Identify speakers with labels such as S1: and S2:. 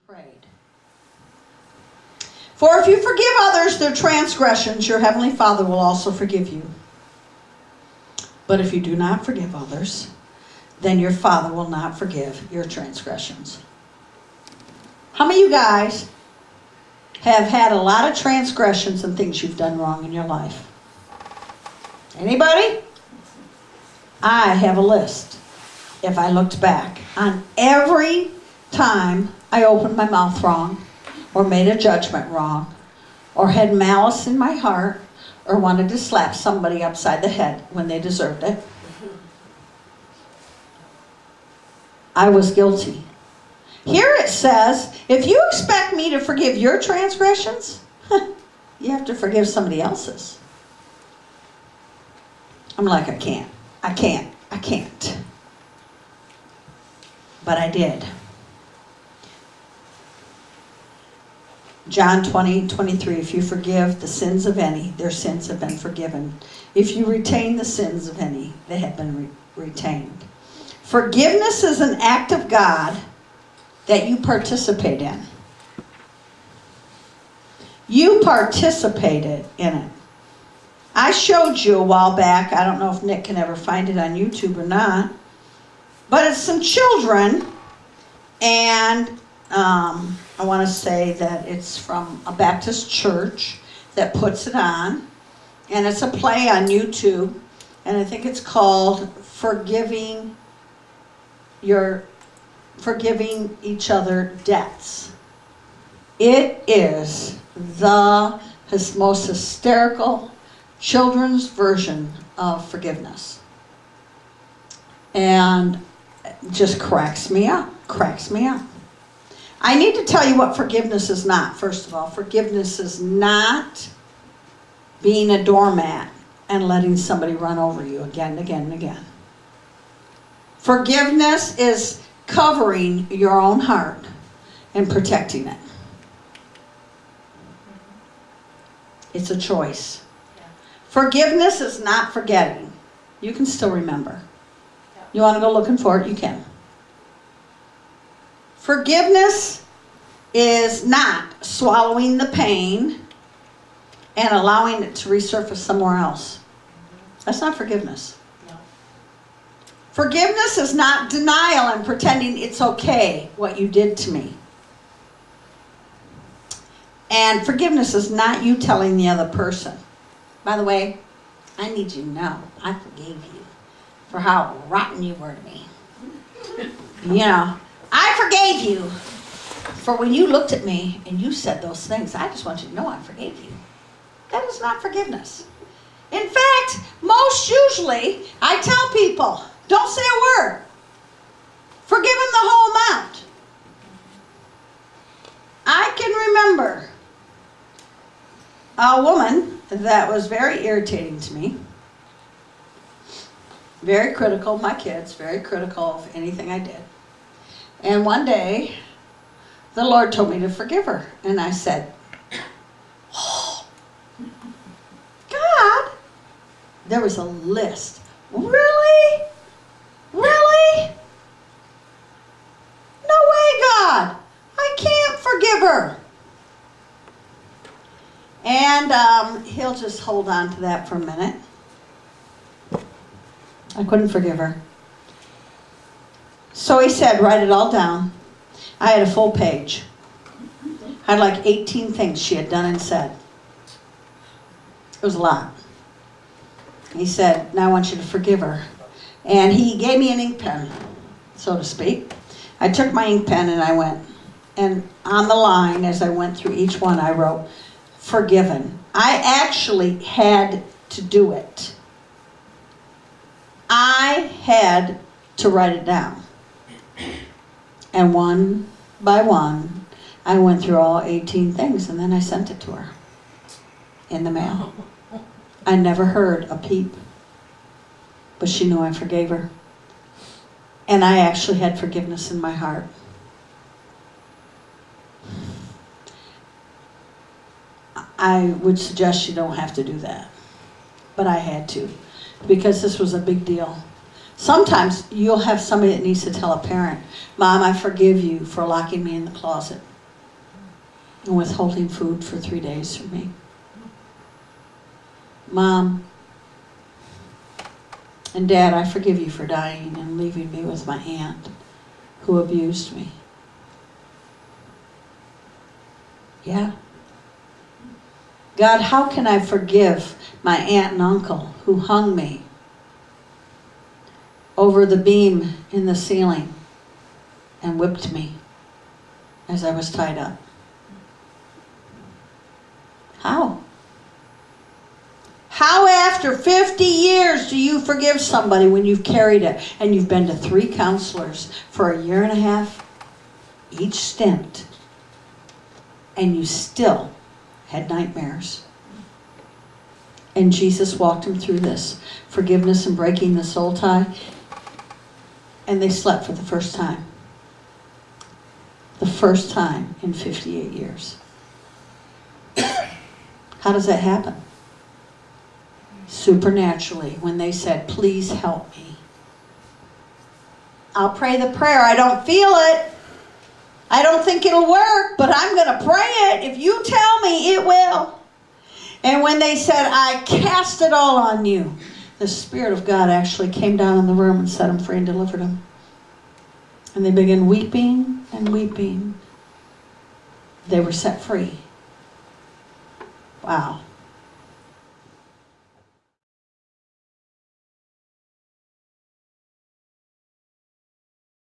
S1: prayed. For if you forgive others their transgressions, your heavenly Father will also forgive you. But if you do not forgive others, then your Father will not forgive your transgressions. How many of you guys have had a lot of transgressions and things you've done wrong in your life? Anybody? I have a list. If I looked back on every time I opened my mouth wrong, or made a judgment wrong, or had malice in my heart, or wanted to slap somebody upside the head when they deserved it, I was guilty. Here it says, if you expect me to forgive your transgressions, you have to forgive somebody else's. I'm like, I can't. But I did. John 20:23, if you forgive the sins of any, their sins have been forgiven. If you retain the sins of any, they have been retained. Forgiveness is an act of God that you participate in. You participated in it. I showed you a while back, I don't know if Nick can ever find it on YouTube or not, but it's some children, and I want to say that it's from a Baptist church that puts it on, and it's a play on YouTube, and I think it's called Forgiving Each Other Debts. It is the most hysterical children's version of forgiveness, and it just cracks me up. I need to tell you what forgiveness is not. First of all, forgiveness is not being a doormat and letting somebody run over you again and again and again. Forgiveness is covering your own heart and protecting it. It's a choice. Forgiveness is not forgetting. You can still remember. You want to go looking for it, you can. Forgiveness is not swallowing the pain and allowing it to resurface somewhere else. That's not forgiveness. No. Forgiveness is not denial and pretending it's okay what you did to me. And forgiveness is not you telling the other person, by the way, I need you to know I forgave you for how rotten you were to me. You know, I forgave you for when you looked at me and you said those things. I just want you to know I forgave you. That is not forgiveness. In fact, most usually, I tell people, don't say a word. Forgive them the whole amount. I can remember a woman that was very irritating to me. Very critical of my kids, very critical of anything I did. And one day, the Lord told me to forgive her. And I said, oh, God, there was a list. Really? Really? No way, God. I can't forgive her. And he'll just hold on to that for a minute. I couldn't forgive her. So he said, write it all down. I had a full page. I had like 18 things she had done and said. It was a lot. He said, now I want you to forgive her. And he gave me an ink pen, so to speak. I took my ink pen and I went. And on the line, as I went through each one, I wrote, forgiven. I actually had to do it. I had to write it down. And one by one, I went through all 18 things, and then I sent it to her in the mail. I never heard a peep, but she knew I forgave her. And I actually had forgiveness in my heart. I would suggest you don't have to do that, but I had to, because this was a big deal. Sometimes you'll have somebody that needs to tell a parent, Mom, I forgive you for locking me in the closet and withholding food for 3 days from me. Mom and Dad, I forgive you for dying and leaving me with my aunt who abused me. Yeah. God, how can I forgive my aunt and uncle who hung me over the beam in the ceiling and whipped me as I was tied up? How? How after 50 years do you forgive somebody when you've carried it and you've been to 3 counselors for a year and a half each stint and you still had nightmares? And Jesus walked him through this forgiveness and breaking the soul tie, and they slept for the first time. The first time in 58 years. How does that happen? Supernaturally, when they said, please help me. I'll pray the prayer. I don't feel it. I don't think it'll work, but I'm going to pray it. If you tell me, it will. And when they said, I cast it all on you, the Spirit of God actually came down in the room and set them free and delivered them. And they began weeping and weeping. They were set free. Wow.